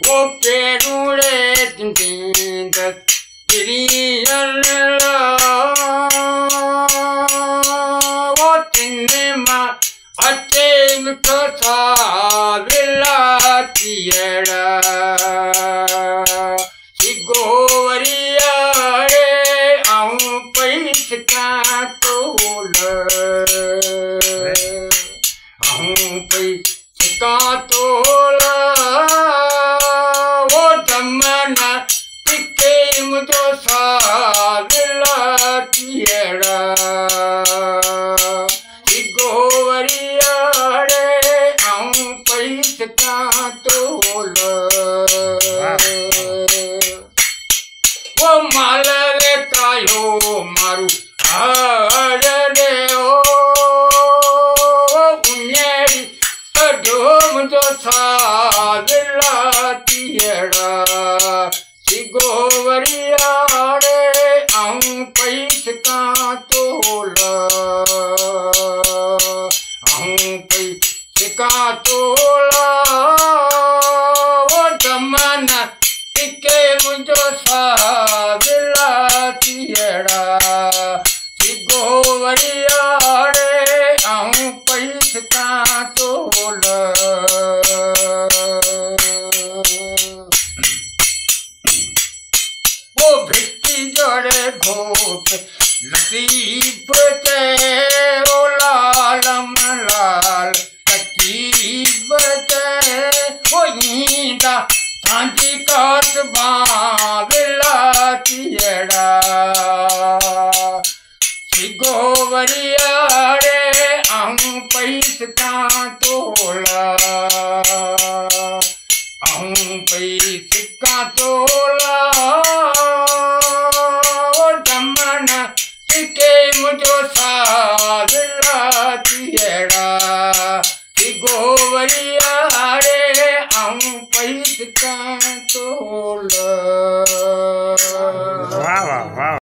वो पेरूड़े तिंद तिरियल वो तिन्नेमा अच्छे मिठो सा विलातियड़ा सिगोवरिया रे आऊं पैस का तोल आऊं पैस का तोला वो जमाना टिके मुझो सा विलातियड़ा सिगोवरिया रे आऊं पैस का तोल वो माल रे कायो मारू हार रे ओ बुनेरी अडोम जो सा विलातियड़ा सिगोवरिया रे आऊं पैस का तोला आऊं पैस का तोला वो जमाना टिके मुझो सा विलातियड़ा सिगोवरिया रे आऊं पैस का तोला वो भिट्टी जोड़े घोप लतीफ के ओ लालम लाल लतीफ के वो ईंदा सांझी काट विलातियड़ा सिगोवरिया रे आऊं पैस का तोला आऊं पैस का तोला वो जमाना टिके मुझो सा विलातियड़ा सिगोवरिया रे आऊं पैस का तोला। वाह वाह वाह।